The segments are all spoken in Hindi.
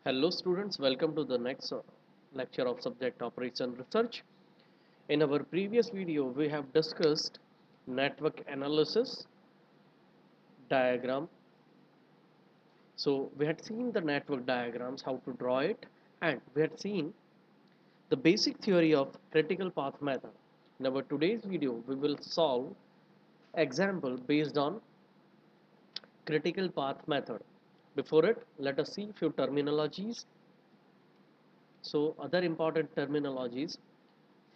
Hello students, welcome to the next lecture of subject Operation Research. In our previous video, we have discussed network analysis diagram. So we had seen the network diagrams, how to draw it, and we had seen the basic theory of critical path method. In our today's video, we will solve example based on critical path method. Before it, let us see few terminologies. So other important terminologies.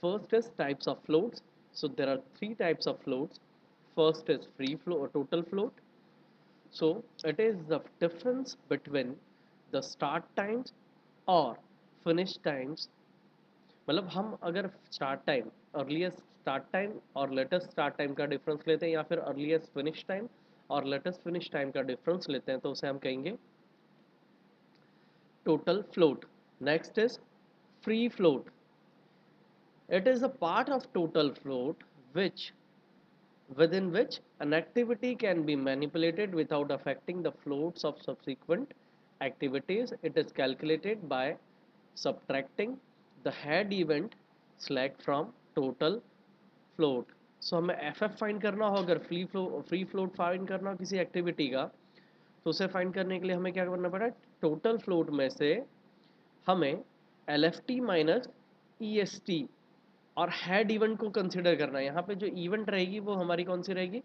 First is types of floats. So there are three types of floats. First is free float or total float. So it is the difference between the start times और finish times. मतलब हम अगर start time, earliest start time और latest start time का difference लेते हैं या फिर earliest finish time और latest finish time का difference लेते हैं तो उसे हम कहेंगे total float. Next is free float. It is a part of total float which within which an activity can be manipulated without affecting the floats of subsequent activities. It is calculated by subtracting the head event slack from total float. So हमें FF फाइंड करना हो, अगर फ्री फ्लोट फाइंड करना हो किसी एक्टिविटी का, तो उसे फाइंड करने के लिए हमें क्या करना पड़ा, टोटल फ्लोट में से हमें LFT माइनस EST और हेड इवेंट को कंसिडर करना है। यहाँ पे जो इवेंट रहेगी वो हमारी कौन सी रहेगी,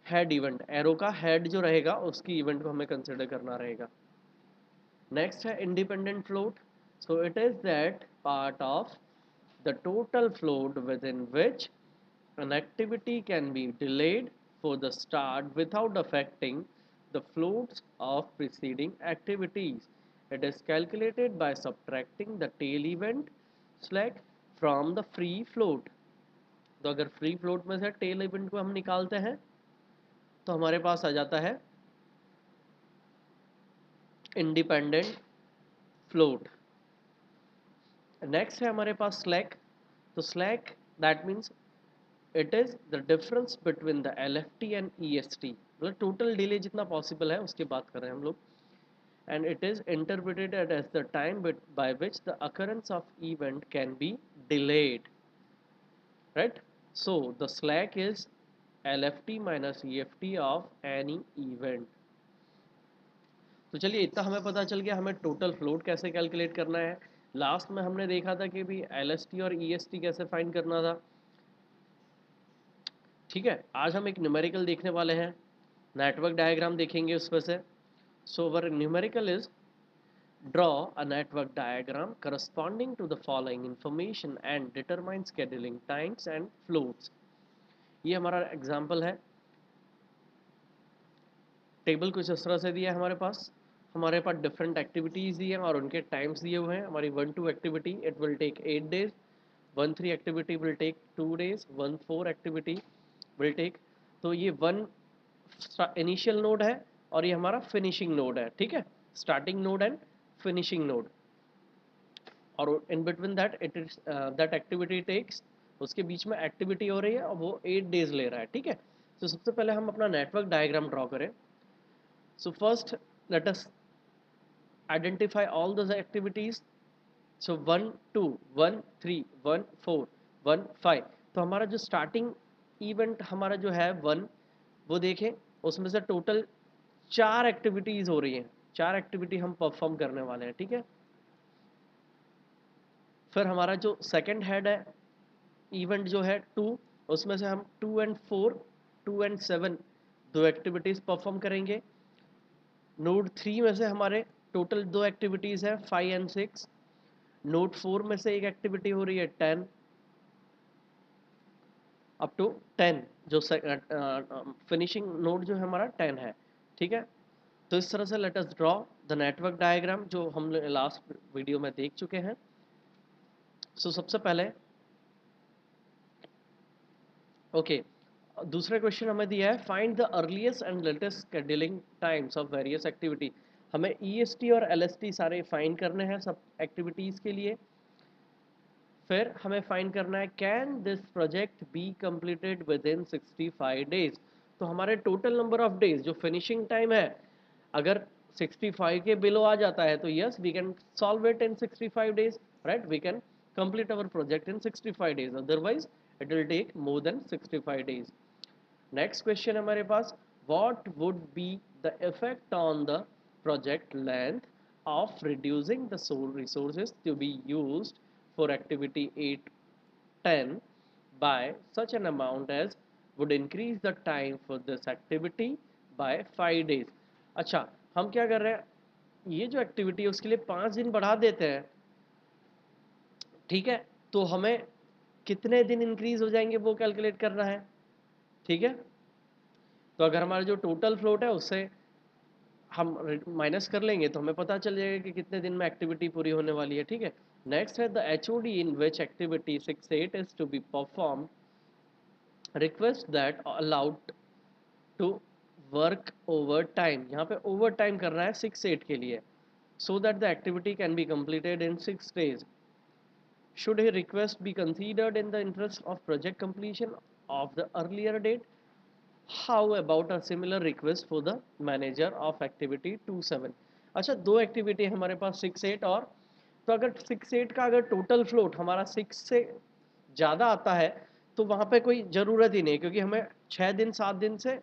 हेड इवेंट। एरो का हेड जो रहेगा उसकी इवेंट को हमें कंसिडर करना रहेगा। नेक्स्ट है independent float. So it is that part of the total float with in which an activity can be delayed for the start without affecting the floats of preceding activities. It is calculated by subtracting the tail event slack from the free float. तो अगर फ्री फ्लोट में से टेल इवेंट को हम निकालते हैं तो हमारे पास आ जाता है इंडिपेंडेंट फ्लोट। नेक्स्ट है हमारे पास स्लैक। तो slack that means it is the difference between the LFT and EST, मतलब टोटल डिले जितना पॉसिबल है उसकी बात कर रहे हैं हम लोग। And it is interpreted as the time by which the occurrence of event can be delayed, right. So the slack is LFT minus EFT of any event। तो चलिए इतना हमें पता चल गया हमें टोटल फ्लोट कैसे कैलकुलेट करना है। लास्ट में हमने देखा था कि भी LST और EST कैसे फाइंड करना था। ठीक है, आज हम एक न्यूमेरिकल देखने वाले हैं, नेटवर्क डायग्राम देखेंगे उसमें से। So our numerical is draw a network diagram corresponding to the following information and determine scheduling times and floats। ये हमारा एग्जाम्पल है। टेबल कुछ इस तरह से दिया है हमारे पास डिफरेंट एक्टिविटीज़ दिए हैं और उनके टाइम्स दिए हुए हैं। हमारी 1-2 activity it will take 8 days, 1-3 activity will take 2 days, 1-4 activity will take. तो ये 1 इनिशियल नोड है और ये हमारा फिनिशिंग नोड है, ठीक है, starting node and finishing node. और in between that it is that activity takes, उसके बीच में एक्टिविटी हो रही है और वो 8 days ले रहा है, ठीक है। तो सबसे पहले हम अपना नेटवर्क डायग्राम ड्रॉ करें। So first, let us identify all those activities. So 1 2 1 3 1 4 1 5। तो हमारा जो स्टार्टिंग इवेंट हमारा जो है 1, वो देखें उसमें से टोटल 4 एक्टिविटीज हो रही हैं, 4 एक्टिविटी हम परफॉर्म करने वाले हैं, ठीक है। फिर हमारा जो सेकंड हेड है इवेंट जो है 2, उसमें से हम 2 and 4 2 and 7 दो एक्टिविटीज परफॉर्म करेंगे। नोड 3 में से हमारे टोटल 2 एक्टिविटीज़ हैं 5 and 6। नोड 4 में से एक एक्टिविटी हो रही है 10 अप टू 10, जो फिनिशिंग नोड जो है हमारा 10 है, ठीक है। तो इस तरह से late us draw the network diagram जो हम लास्ट वीडियो में देख चुके हैं। सो सबसे पहले ओके, दूसरा क्वेश्चन हमें दिया है find the earliest and latest scheduling times of various activity. हमें EST और LST सारे फाइंड करने हैं सब एक्टिविटीज़ के लिए। फिर हमें फाइंड करना है can this project be completed within 65 days। तो हमारे टोटल नंबर ऑफ डेज जो फिनिशिंग टाइम है, अगर 65 के बिलो आ जाता है तो yes we can solve it in 65 days, right, we can complete our project in 65 days, otherwise it will take more than 65 days. Next question हमारे पास, what would be the effect on the project length of reducing the resources to be used for activity 810 by such an amount as would increase the time for this activity by 5 days. अच्छा, हम क्या कर रहे हैं, ये जो एक्टिविटी है उसके लिए 5 दिन बढ़ा देते हैं, ठीक है, तो हमें कितने दिन इंक्रीज हो जाएंगे वो कैलकुलेट करना है, ठीक है। तो अगर हमारा जो टोटल फ्लोट है उससे हम माइनस कर लेंगे तो हमें पता चल जाएगा कि कितने दिन में एक्टिविटी पूरी होने वाली है, ठीक है। नेक्स्ट है the HOD in which activity 6-8 is to be perform request that allowed to work over time, यहाँ पे ओवर टाइम करना है 6-8 के लिए, so that the activity can be completed in 6 days. Should a request be considered in the interest of project completion of the earlier date? How about a similar request for the manager of activity 2-7? अच्छा, दो एक्टिविटी हमारे पास 6-8 और, तो अगर 6-8 का अगर टोटल फ्लोट हमारा 6 से ज़्यादा आता है तो वहाँ पे कोई ज़रूरत ही नहीं, क्योंकि हमें 6 दिन 7 दिन से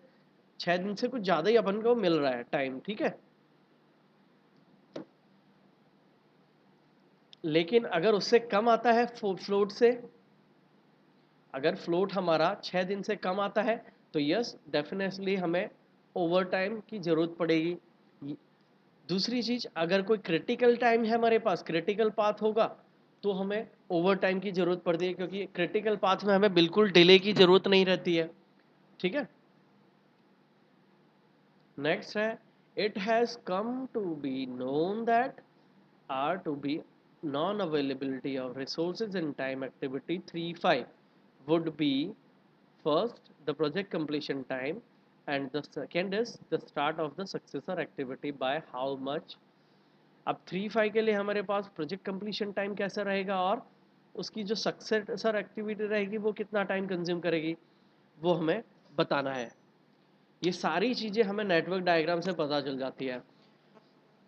6 दिन से कुछ ज़्यादा ही अपन को मिल रहा है टाइम, ठीक है। लेकिन अगर उससे कम आता है फ्लोट से, अगर फ्लोट हमारा 6 दिन से कम आता है तो यस डेफिनेटली हमें ओवर टाइम की ज़रूरत पड़ेगी। दूसरी चीज़, अगर कोई क्रिटिकल टाइम है हमारे पास, क्रिटिकल पाथ होगा तो हमें ओवर टाइम की ज़रूरत पड़ती है, क्योंकि क्रिटिकल पाथ में हमें बिल्कुल डिले की ज़रूरत नहीं रहती है, ठीक है। नेक्स्ट है, it has come to be known that are to be non availability of resources in time activity 3-5 would be first the project completion time and the second is the start of the successor activity by how much. अब 3-5 के लिए हमारे पास प्रोजेक्ट कंप्लीशन टाइम कैसा रहेगा और उसकी जो सक्सेसर एक्टिविटी रहेगी वो कितना टाइम कंज्यूम करेगी वो हमें बताना है। ये सारी चीज़ें हमें नेटवर्क डायग्राम से पता चल जाती है।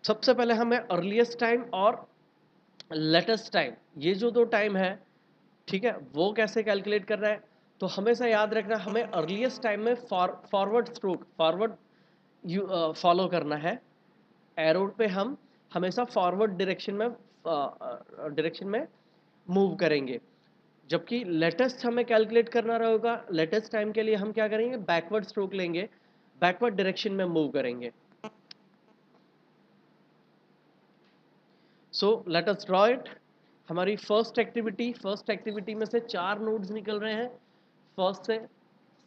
सबसे पहले हमें अर्लीस्ट टाइम और लेटेस्ट टाइम, ये जो दो टाइम है, ठीक है, वो कैसे कैलकुलेट कर रहा है, तो हमेशा याद रखना हमें अर्लीस्ट टाइम में फॉरवर्ड स्ट्रोक, फॉरवर्ड फॉलो करना है। एरो पे हम हमेशा फॉरवर्ड डायरेक्शन में मूव करेंगे, जबकि लेटेस्ट हमें कैलकुलेट करना रहेगा। लेटेस्ट टाइम के लिए हम क्या करेंगे, बैकवर्ड स्ट्रोक लेंगे, बैकवर्ड डायरेक्शन में मूव करेंगे। So let us draw it. हमारी फर्स्ट एक्टिविटी में से 4 नोड्स निकल रहे हैं। फर्स्ट से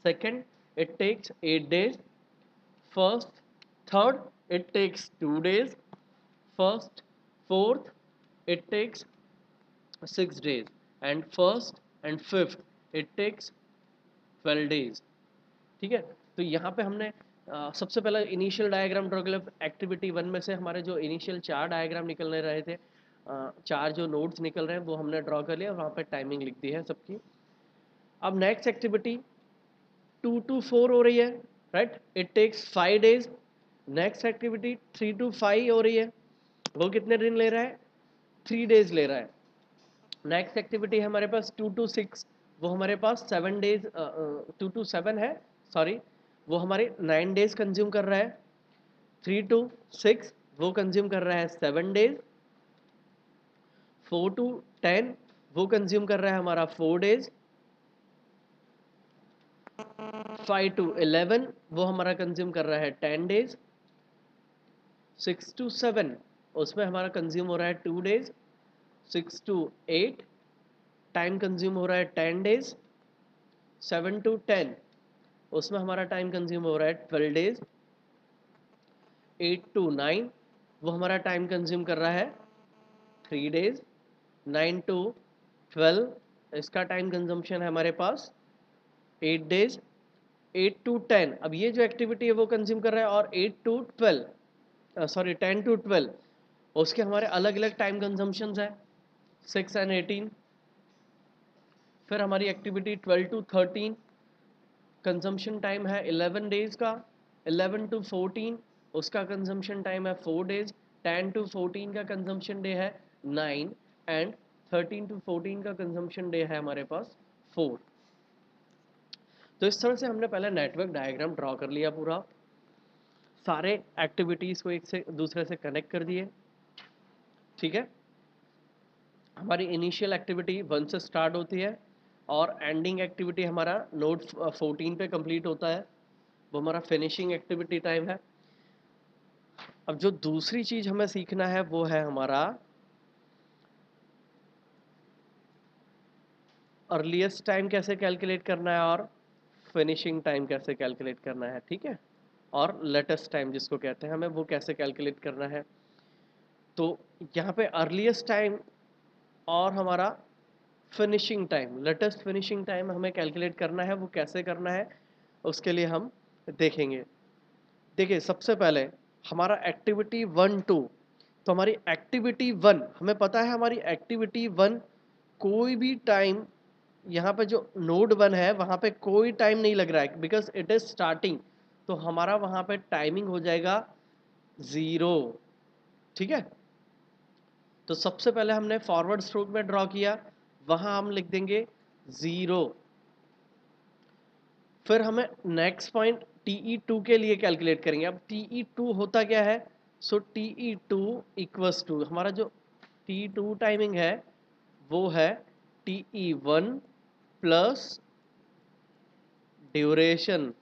second it takes 8 days, first third it takes 2 days, first fourth it takes 6 days, and first and fifth it takes 12 days, ठीक है। तो यहाँ पे हमने सबसे पहले इनिशियल डायग्राम ड्रॉ कर लिया। एक्टिविटी 1 में से हमारे जो इनिशियल 4 डायग्राम निकलने रहे थे, 4 जो नोड्स निकल रहे हैं वो हमने ड्रॉ कर लिया, वहाँ पे टाइमिंग लिख दी है सबकी। अब नेक्स्ट एक्टिविटी 2 to 4 हो रही है, right, it takes 5 days। Next activity 3 to 5 हो रही है, वो कितने दिन ले रहा है, 3 days ले रहा है। नेक्स्ट एक्टिविटी है हमारे पास 2 to 6, वो हमारे पास 7 days, 2 to 7 है, सॉरी, वो हमारे 9 days कंज्यूम कर रहा है। 3 to 6 वो कंज्यूम कर रहा है 7 days। 4 to 10 वो कंज्यूम कर रहा है हमारा 4 days। 5 to 11 वो हमारा कंज्यूम कर रहा है 10 days। 6 to 7 उसमें हमारा कंज्यूम हो रहा है 2 days। 6 to 8 टाइम कंज्यूम हो रहा है 10 days। 7 to 10 उसमें हमारा टाइम कंज्यूम हो रहा है 12 days। 8 to 9 वो हमारा टाइम कंज्यूम कर रहा है 3 days। 9 to 12 इसका टाइम कंजम्पशन है हमारे पास 8 days। 8 to 10 अब ये जो एक्टिविटी है वो कंज्यूम कर रहा है, और 8 to 12 सॉरी 10 to 12 उसके हमारे अलग अलग टाइम कंजम्पशंस है 6 and 18। फिर हमारी एक्टिविटी 12 to 13 कंजम्पशन टाइम है 11 days का। 11 to 14 उसका कंजम्पशन टाइम है 4 डेज। 10 to 14 का कंजम्पशन डे है 9 एंड 13 to 14 का कंजम्पशन डे है हमारे पास 4। तो इस तरह से हमने पहले नेटवर्क डायग्राम ड्रॉ कर लिया पूरा, सारे एक्टिविटीज़ को एक से दूसरे से कनेक्ट कर दिए। ठीक है, हमारी इनिशियल एक्टिविटी 1 से स्टार्ट होती है और एंडिंग एक्टिविटी हमारा नोड 14 पे कंप्लीट होता है, वो हमारा फिनिशिंग एक्टिविटी टाइम है। अब जो दूसरी चीज़ हमें सीखना है वो है हमारा अर्लीस्ट टाइम कैसे कैलकुलेट करना है और फिनिशिंग टाइम कैसे कैलकुलेट करना है। ठीक है, और लेटेस्ट टाइम जिसको कहते हैं, हमें वो कैसे कैलकुलेट करना है। तो यहाँ पे अर्लीस्ट टाइम और हमारा finishing time, latest finishing time हमें कैलकुलेट करना है, वो कैसे करना है उसके लिए हम देखेंगे। देखिए सबसे पहले हमारा एक्टिविटी 1 2, तो हमारी एक्टिविटी 1 हमें पता है, हमारी एक्टिविटी 1 कोई भी टाइम, यहाँ पे जो नोड 1 है वहाँ पे कोई टाइम नहीं लग रहा है बिकॉज इट इज स्टार्टिंग, तो हमारा वहाँ पे टाइमिंग हो जाएगा 0। ठीक है, तो सबसे पहले हमने फॉरवर्ड स्ट्रोक में ड्रॉ किया, वहाँ हम लिख देंगे 0। फिर हमें नेक्स्ट पॉइंट TE2 के लिए कैलकुलेट करेंगे। अब TE2 होता क्या है, सो TE2 इक्वल्स टू हमारा जो TE2 टाइमिंग है वो है TE1 प्लस ड्यूरेशन,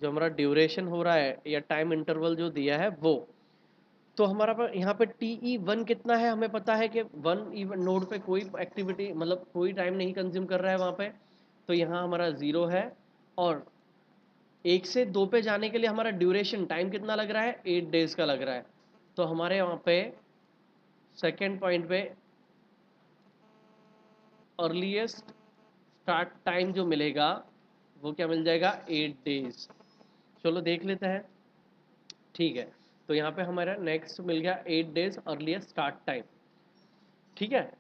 जो हमारा ड्यूरेशन हो रहा है या टाइम इंटरवल जो दिया है वो। तो हमारा पर यहाँ पे TE1 कितना है, हमें पता है कि 1 इवन नोड पे कोई एक्टिविटी मतलब कोई टाइम नहीं कंज्यूम कर रहा है वहाँ पे, तो यहाँ हमारा 0 है। और 1 से 2 पे जाने के लिए हमारा ड्यूरेशन टाइम कितना लग रहा है, 8 डेज का लग रहा है। तो हमारे वहाँ पे सेकेंड पॉइंट पे अर्लीस्ट स्टार्ट टाइम जो मिलेगा वो क्या मिल जाएगा, 8 डेज। चलो देख लेते हैं। ठीक है, तो यहाँ पे हमारा नेक्स्ट मिल गया 8 डेज अर्लीस्ट स्टार्ट टाइम। ठीक है,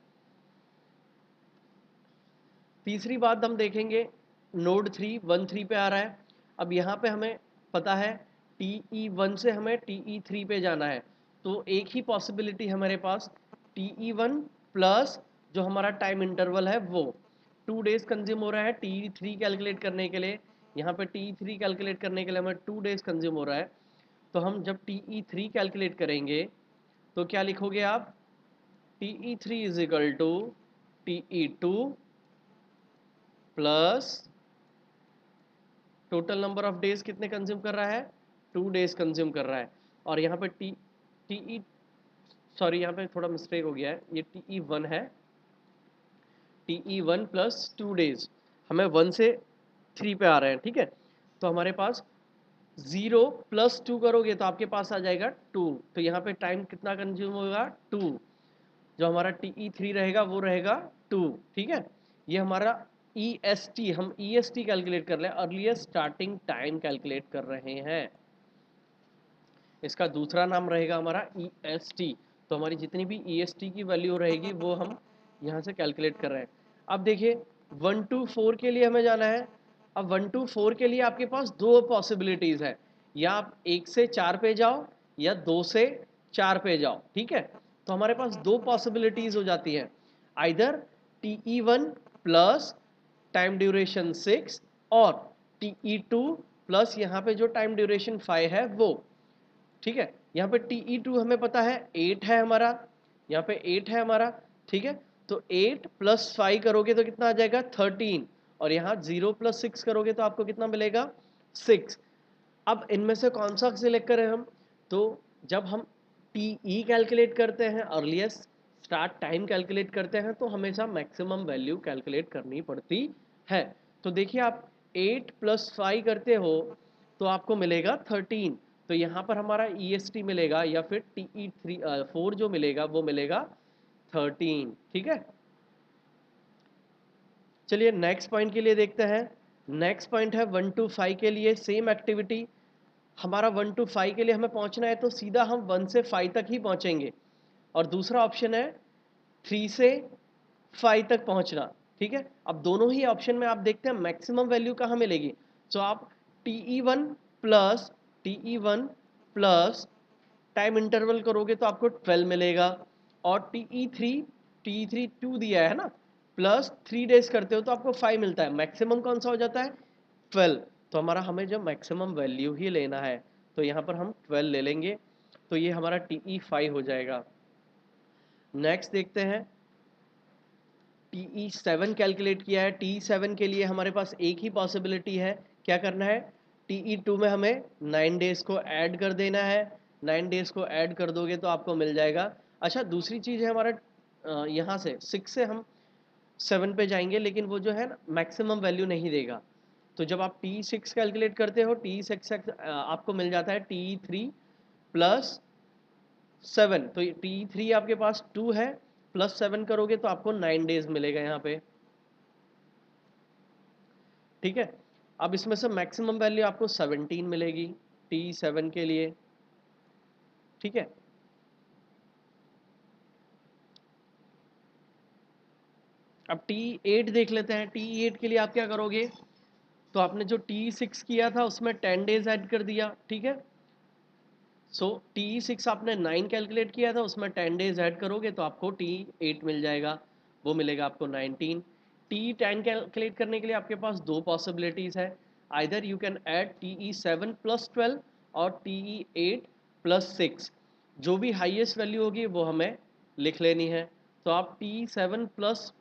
तीसरी बात हम देखेंगे, नोड 3 1 3 पे आ रहा है। अब यहाँ पे हमें पता है TE1 से हमें TE3 पे जाना है, तो एक ही पॉसिबिलिटी हमारे पास TE1 प्लस जो हमारा टाइम इंटरवल है वो 2 डेज कंज्यूम हो रहा है TE3 कैलकुलेट करने के लिए। यहाँ पे TE3 कैलकुलेट करने के लिए हमें 2 डेज कंज्यूम हो रहा है। तो हम जब TE3 कैलकुलेट करेंगे तो क्या लिखोगे आप, TE3 is equal to TE2 plus total number of days कितने कंज्यूम कर रहा है, 2 डेज कंज्यूम कर रहा है। और यहाँ पे टी सॉरी यहाँ पे थोड़ा मिस्टेक हो गया है, ये TE1 है, TE1 प्लस 2 डेज, हमें 1 से 3 पे आ रहे हैं। ठीक है, तो हमारे पास 0 प्लस 2 करोगे तो आपके पास आ जाएगा 2, तो यहाँ पे टाइम कितना कंज्यूम होगा 2, जो हमारा TE3 रहेगा वो रहेगा 2। ठीक है, ये हमारा EST, हम EST कैलकुलेट कर रहे हैं, अर्लीस्ट स्टार्टिंग टाइम कैलकुलेट कर रहे हैं। इसका दूसरा नाम रहेगा हमारा EST। तो हमारी जितनी भी EST की वैल्यू रहेगी वो हम यहाँ से कैलकुलेट कर रहे हैं। अब देखिए 1 to 4 के लिए हमें जाना है। अब 1 to 4 के लिए आपके पास दो पॉसिबिलिटीज़ है, या आप 1 से 4 पे जाओ या 2 से 4 पे जाओ। ठीक है, तो हमारे पास दो पॉसिबिलिटीज़ हो जाती हैं, either TE1 plus time duration 6 और TE2 प्लस यहाँ पे जो टाइम ड्यूरेशन 5 है वो। ठीक है, यहाँ पे TE2 हमें पता है 8 है हमारा, यहाँ पे 8 है हमारा। ठीक है, तो 8 प्लस 5 करोगे तो कितना आ जाएगा 13, और यहाँ 0 प्लस 6 करोगे तो आपको कितना मिलेगा 6। अब इनमें से कौन सा सिलेक्ट करें हम, तो जब हम TE कैलकुलेट करते हैं, अर्लीस्ट स्टार्ट टाइम कैलकुलेट करते हैं, तो हमेशा मैक्सिमम वैल्यू कैलकुलेट करनी पड़ती है। तो देखिए आप 8 प्लस 5 करते हो तो आपको मिलेगा 13, तो यहाँ पर हमारा EST मिलेगा या फिर TE4 जो मिलेगा वो मिलेगा 13। ठीक है, चलिए नेक्स्ट पॉइंट के लिए देखते हैं। नेक्स्ट पॉइंट है 1 to 5 के लिए सेम एक्टिविटी। हमारा 1 to 5 के लिए हमें पहुंचना है तो सीधा हम 1 से 5 तक ही पहुंचेंगे, और दूसरा ऑप्शन है 3 से 5 तक पहुंचना। ठीक है, अब दोनों ही ऑप्शन में आप देखते हैं मैक्सिमम वैल्यू कहाँ मिलेगी। सो आप TE1 plus TE1 plus time interval करोगे तो आपको 12 मिलेगा, और टी ई थ्री 2 दिया है ना, प्लस 3 डेज करते हो तो आपको 5 मिलता है। मैक्सिमम कौन सा हो जाता है? 12। तो हमारा हमें जब मैक्सिमम वैल्यू ही लेना है तो यहाँ पर हम 12 ले लेंगे, तो ये हमारा TE5 हो जाएगा। नेक्स्ट देखते हैं, TE7 कैलकुलेट किया है। TE7 के लिए हमारे पास एक ही पॉसिबिलिटी है, क्या करना है? TE2 में हमें 9 डेज को ऐड कर देना है। 9 डेज को ऐड कर दोगे तो आपको मिल जाएगा। अच्छा, दूसरी चीज़ है हमारा, यहाँ से 6 से हम 7 पे जाएंगे, लेकिन वो जो है ना मैक्सिमम वैल्यू नहीं देगा। तो जब आप T6 कैलकुलेट करते हो, T6 आपको मिल जाता है T3 + 7। तो T3 आपके पास 2 है, +7 करोगे तो आपको 9 डेज मिलेगा यहाँ पे। ठीक है, अब इसमें से मैक्सिमम वैल्यू आपको 17 मिलेगी T7 के लिए। ठीक है, अब T8 देख लेते हैं। T8 के लिए आप क्या करोगे? तो आपने जो T6 किया था उसमें 10 डेज ऐड कर दिया। ठीक है, सो T6 आपने 9 कैलकुलेट किया था, उसमें 10 डेज ऐड करोगे तो आपको T8 मिल जाएगा, वो मिलेगा आपको 19। T10 कैलकुलेट करने के लिए आपके पास दो पॉसिबिलिटीज़ है, either you can add TE7 + 12 और TE8 + 6। जो भी हाईएस्ट वैल्यू होगी वो हमें लिख लेनी है। तो आप T7 +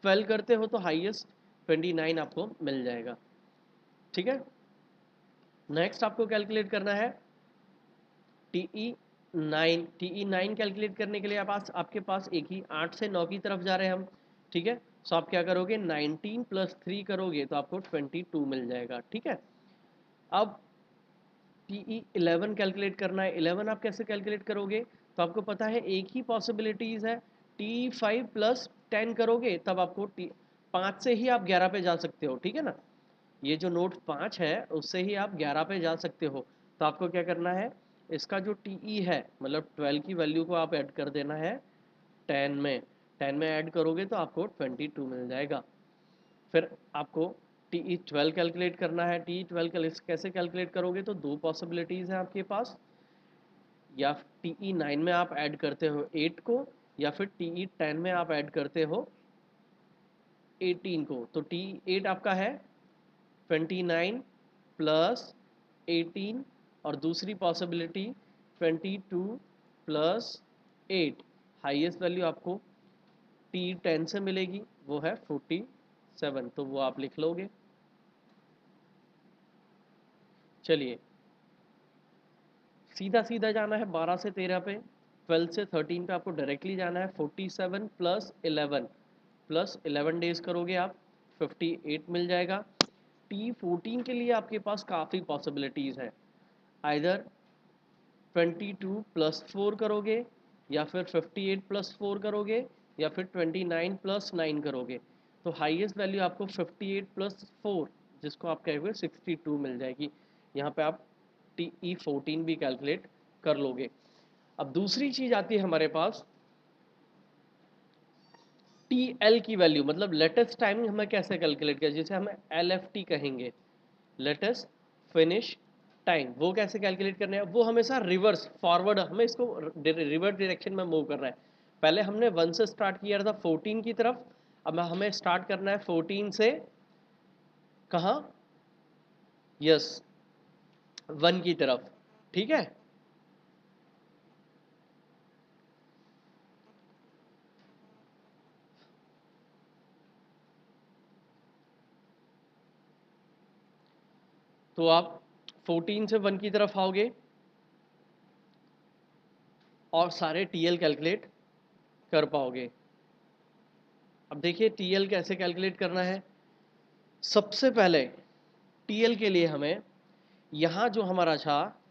12 करते हो तो हाईएस्ट 29 आपको मिल जाएगा। ठीक है, नेक्स्ट आपको कैलकुलेट करना है TE9 कैलकुलेट करने के लिए आपके पास एक ही 8 से 9 की तरफ जा रहे हैं हम। ठीक है, सो आप क्या करोगे? 19 + 3 करोगे तो आपको 22 मिल जाएगा। ठीक है, अब TE11 कैलकुलेट करना है। 11 आप कैसे कैलकुलेट करोगे? तो आपको पता है एक ही पॉसिबिलिटीज़ है, T5 + 10 करोगे तब आपको 5 से ही आप 11 पे जा सकते हो। ठीक है ना, ये जो नोट 5 है उससे ही आप 11 पे जा सकते हो। तो आपको क्या करना है, इसका जो TE है मतलब 12 की वैल्यू को आप ऐड कर देना है 10 में। 10 में ऐड करोगे तो आपको 22 मिल जाएगा। फिर आपको TE12 कैलकुलेट करना है। TE12 कैसे कैलकुलेट करोगे? तो दो पॉसिबिलिटीज़ हैं आपके पास, या TE9 में आप ऐड करते हो 8 को, या फिर TE10 में आप ऐड करते हो 18 को। तो TE8 आपका है 29 + 18, और दूसरी पॉसिबिलिटी 22 + 8। हाईएस्ट वैल्यू आपको T10 से मिलेगी, वो है 47, तो वो आप लिख लोगे। चलिए, सीधा सीधा जाना है 12 से 13 पे, 12 से 13 पे आपको डायरेक्टली जाना है। 47 + 11 डेज करोगे आप, 58 मिल जाएगा। T14 के लिए आपके पास काफ़ी पॉसिबिलिटीज़ है, आइदर 22 + 4 करोगे, या फिर 58 + 4 करोगे, या फिर 29 + 9 करोगे। तो हाईएस्ट वैल्यू आपको 58 + 4, जिसको आप कहोगे 62 मिल जाएगी। यहाँ पे आप TE14 भी कैलकुलेट कर लोगे। अब दूसरी चीज़ आती है हमारे पास, TL की वैल्यू, मतलब लेटेस्ट टाइमिंग हमें कैसे कैलकुलेट किया, जिसे हमें LFT कहेंगे, लेटेस्ट फिनिश टाइम। वो कैसे कैलकुलेट करना है? वो हमेशा रिवर्स फॉरवर्ड, हमें इसको रिवर्स डायरेक्शन में मूव करना है। पहले हमने 1 से स्टार्ट किया था 14 की तरफ, अब हमें स्टार्ट करना है 14 से कहाँ? यस, 1 की तरफ। ठीक है, तो आप 14 से 1 की तरफ आओगे और सारे TL कैलकुलेट कर पाओगे। अब देखिए TL कैसे कैलकुलेट करना है। सबसे पहले TL के लिए हमें यहाँ जो हमारा था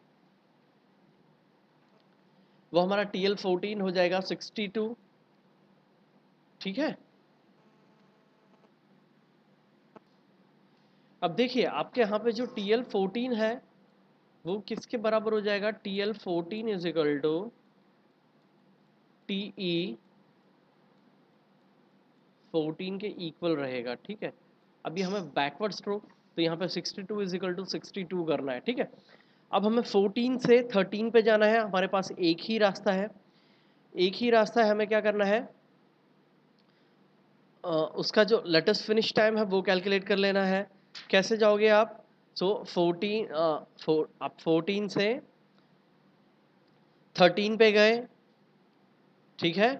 वो हमारा TL14 हो जाएगा 62। ठीक है, अब देखिए आपके यहाँ पे जो TL14 है वो किसके बराबर हो जाएगा? TL14 = TE14 के इक्वल रहेगा। ठीक है, अभी हमें बैकवर्ड स्ट्रोक, तो यहाँ पे 62 = 62 करना है। ठीक है, अब हमें 14 से 13 पे जाना है, हमारे पास एक ही रास्ता है, एक ही रास्ता है, हमें क्या करना है, उसका जो लेटेस्ट फिनिश टाइम है वो कैलकुलेट कर लेना है। कैसे जाओगे आप? सो 14 आप 14 से 13 पे गए, ठीक है,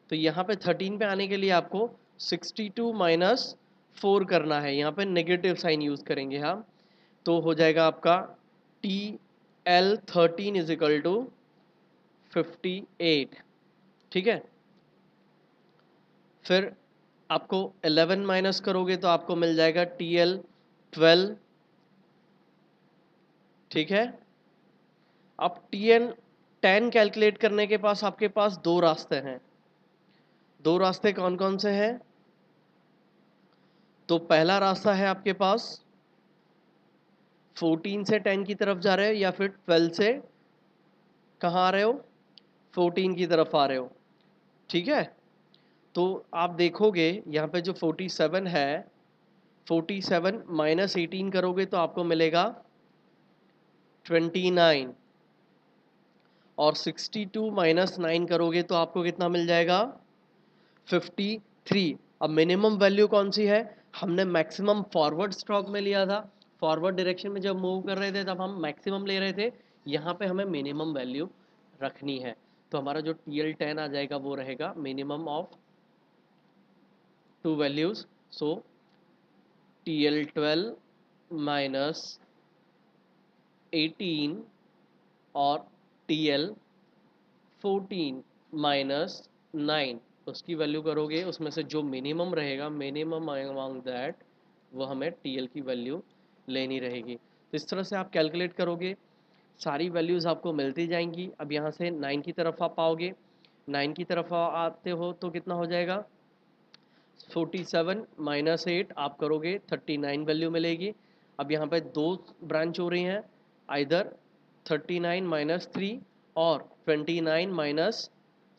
तो यहाँ पे 13 पे आने के लिए आपको 62 माइनस 4 करना है, यहाँ पे नेगेटिव साइन यूज करेंगे हम, तो हो जाएगा आपका TL13 इज इक्वल टू 58, ठीक है। फिर आपको 11 माइनस करोगे तो आपको मिल जाएगा TL12, ठीक है। अब TL10 कैलकुलेट करने के पास आपके पास दो रास्ते हैं, दो रास्ते कौन कौन से हैं? तो पहला रास्ता है आपके पास 14 से 10 की तरफ जा रहे हो, या फिर 12 से कहाँ आ रहे हो, 14 की तरफ आ रहे हो, ठीक है। तो आप देखोगे यहाँ पे जो 47 है, 47 माइनस 18 करोगे तो आपको मिलेगा 29, और 62 माइनस 9 करोगे तो आपको कितना मिल जाएगा, 53। अब मिनिमम वैल्यू कौन सी है? हमने मैक्सिमम फॉरवर्ड स्ट्रोक में लिया था, फॉरवर्ड डायरेक्शन में जब मूव कर रहे थे तब हम मैक्सिमम ले रहे थे, यहाँ पे हमें मिनिमम वैल्यू रखनी है, तो हमारा जो TL10 आ जाएगा वो रहेगा minimum of to values. So TL12 minus 18 और TL14 माइनस 9, उसकी वैल्यू करोगे, उसमें से जो मिनिमम रहेगा, मिनिमम अमंग दैट, वो हमें TL की वैल्यू लेनी रहेगी। तो इस तरह से आप कैलकुलेट करोगे, सारी वैल्यूज़ आपको मिलती जाएंगी। अब यहाँ से 9 की तरफ आप आओगे, 9 की तरफ आते हो तो कितना हो जाएगा, 47 माइनस 8 आप करोगे 39 वैल्यू मिलेगी। अब यहाँ पे दो ब्रांच हो रही हैं, आइदर 39 माइनस 3 और 29 माइनस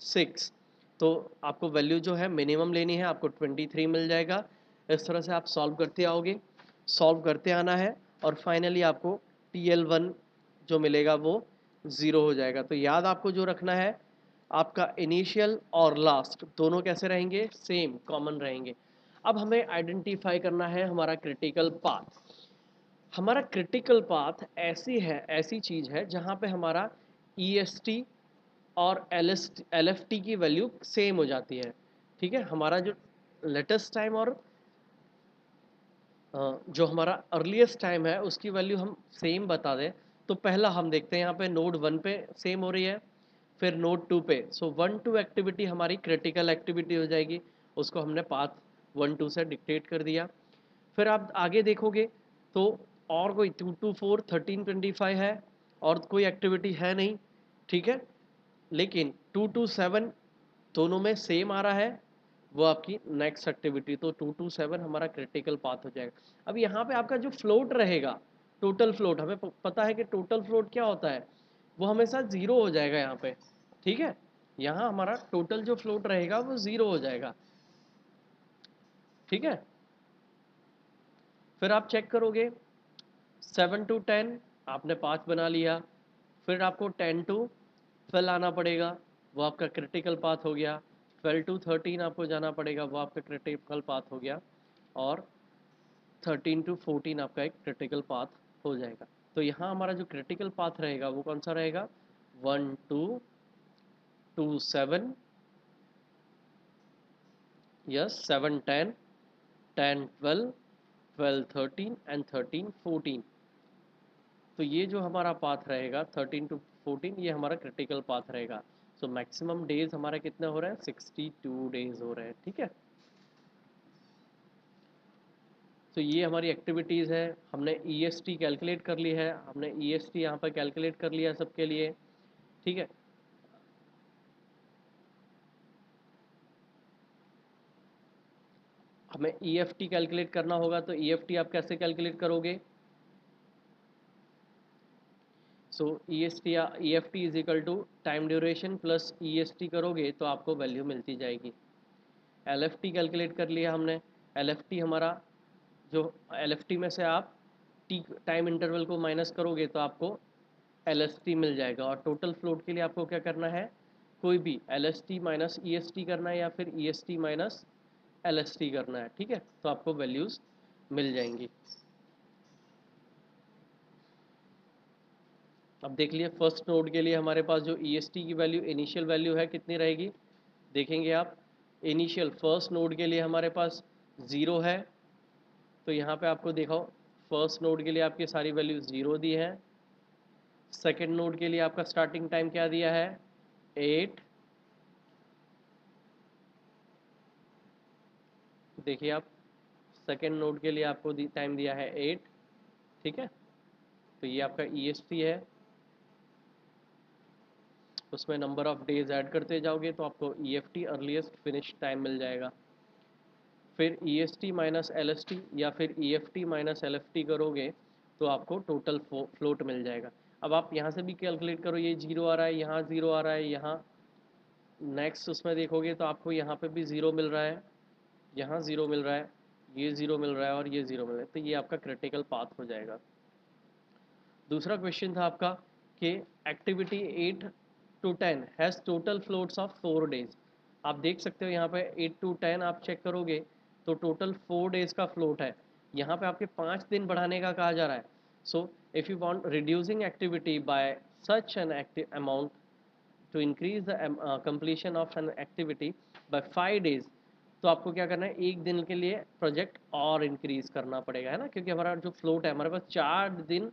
6, तो आपको वैल्यू जो है मिनिमम लेनी है, आपको 23 मिल जाएगा। इस तरह से आप सॉल्व करते आओगे, सॉल्व करते आना है, और फाइनली आपको TL1 जो मिलेगा वो 0 हो जाएगा। तो याद आपको जो रखना है, आपका इनिशियल और लास्ट दोनों कैसे रहेंगे, सेम कॉमन रहेंगे। अब हमें आइडेंटिफाई करना है हमारा क्रिटिकल पाथ। हमारा क्रिटिकल पाथ ऐसी चीज है जहां पे हमारा EST और LFT की वैल्यू सेम हो जाती है, ठीक है। हमारा जो लेटेस्ट टाइम और जो हमारा अर्लीस्ट टाइम है उसकी वैल्यू हम सेम बता दें, तो पहला हम देखते हैं यहाँ पे नोड 1 पे सेम हो रही है, फिर नोड 2 पे, सो 1-2 एक्टिविटी हमारी क्रिटिकल एक्टिविटी हो जाएगी, उसको हमने पाथ 1-2 से डिक्टेट कर दिया। फिर आप आगे देखोगे तो और कोई 2-4 13-25 है, और कोई एक्टिविटी है नहीं, ठीक है। लेकिन 2-7 दोनों में सेम आ रहा है, वो आपकी नेक्स्ट एक्टिविटी, तो 2-7 हमारा क्रिटिकल पाथ हो जाएगा। अब यहाँ पे आपका जो फ्लोट रहेगा, टोटल फ्लोट, हमें पता है कि टोटल फ्लोट क्या होता है, वो हमेशा जीरो हो जाएगा यहाँ पे, ठीक है। यहाँ हमारा टोटल जो फ्लोट रहेगा वो जीरो हो जाएगा, ठीक है। फिर आप चेक करोगे 7-10 आपने 5 बना लिया, फिर आपको 10-12 आना पड़ेगा, वो आपका क्रिटिकल पाथ हो गया। 12-13 आपको जाना पड़ेगा, वो आपका क्रिटिकल पाथ हो गया, और 13-14 आपका एक क्रिटिकल पाथ हो जाएगा। तो यहाँ हमारा जो क्रिटिकल पाथ रहेगा वो कौन सा रहेगा, 1-2-7, यस 7-10, 10-12, 12-13 एंड 13-14। तो ये जो हमारा पाथ रहेगा 13-14, ये हमारा क्रिटिकल पाथ रहेगा। सो मैक्सिमम डेज हमारा कितना हो रहा है, 62 डेज हो रहे हैं, ठीक है। तो ये हमारी एक्टिविटीज़ है, हमने EST कैलकुलेट कर ली है, हमने EST यहाँ पर कैलकुलेट कर लिया सबके लिए, ठीक है। हमें EFT कैलकुलेट करना होगा, तो EFT आप कैसे कैलकुलेट करोगे, so EFT is equal to time duration plus EST करोगे तो आपको वैल्यू मिलती जाएगी। LFT कैलकुलेट कर लिया हमने, LFT हमारा जो LFT में से आप टी टाइम इंटरवल को माइनस करोगे तो आपको LST मिल जाएगा। और टोटल फ्लोट के लिए आपको क्या करना है, कोई भी LST माइनस EST करना है या फिर EST माइनस LST करना है, ठीक है, तो आपको वैल्यूज़ मिल जाएंगी। अब देख लिए फर्स्ट नोड के लिए हमारे पास जो EST की वैल्यू इनिशियल वैल्यू है कितनी रहेगी, देखेंगे आप। इनिशियल फर्स्ट नोड के लिए हमारे पास 0 है, तो यहाँ पे आपको देखो फर्स्ट नोड के लिए आपकी सारी वैल्यू 0 दी है। सेकेंड नोड के लिए आपका स्टार्टिंग टाइम क्या दिया है, 8। देखिए आप, सेकेंड नोड के लिए आपको टाइम दिया है 8, ठीक है। तो ये आपका EST है, उसमें नंबर ऑफ डेज ऐड करते जाओगे तो आपको EFT अर्लीस्ट फिनिश टाइम मिल जाएगा। फिर EST माइनस LST या फिर EFT माइनस LFT करोगे तो आपको टोटल फ्लोट मिल जाएगा। अब आप यहाँ से भी कैलकुलेट करो, ये 0 आ रहा है, यहाँ 0 आ रहा है, यहाँ नेक्स्ट उसमें देखोगे तो आपको यहाँ पे भी 0 मिल रहा है, यहाँ 0 मिल रहा है, ये 0 मिल रहा है और ये 0 मिल रहा है, तो ये आपका क्रिटिकल पाथ हो जाएगा। दूसरा क्वेश्चन था आपका कि activity 8 to 10 has total floats of 4 days. आप देख सकते हो यहाँ पे 8 to 10 आप चेक करोगे तो टोटल 4 डेज का फ्लोट है। यहाँ पे आपके 5 दिन बढ़ाने का कहा जा रहा है। So if you want reducing activity by such an active amount to increase the completion of an activity by 5 days, तो आपको क्या करना है, एक दिन के लिए प्रोजेक्ट और इंक्रीज करना पड़ेगा, है ना, क्योंकि हमारा जो फ्लोट है हमारे पास 4 दिन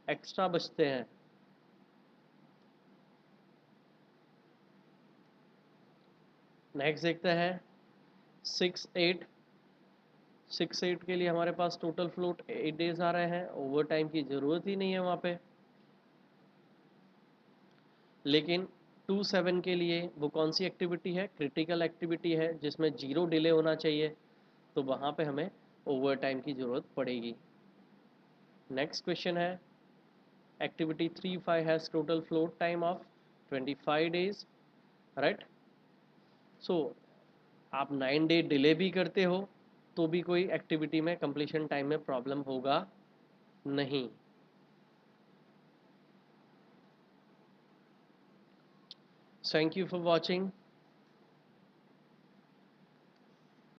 एक्स्ट्रा बचते हैं। नेक्स्ट देखते हैं 6-8। 6-8 के लिए हमारे पास टोटल फ्लोट 8 डेज आ रहे हैं, ओवर टाइम की ज़रूरत ही नहीं है वहाँ पे। लेकिन 2-7 के लिए वो कौन सी एक्टिविटी है, क्रिटिकल एक्टिविटी है जिसमें 0 डिले होना चाहिए, तो वहाँ पे हमें ओवर टाइम की ज़रूरत पड़ेगी। नेक्स्ट क्वेश्चन है activity 3-5 has total float time of 25 days, right. So आप 9 डे डिले भी करते हो तो भी कोई एक्टिविटी में कंप्लीशन टाइम में प्रॉब्लम होगा नहीं। Thank you for watching.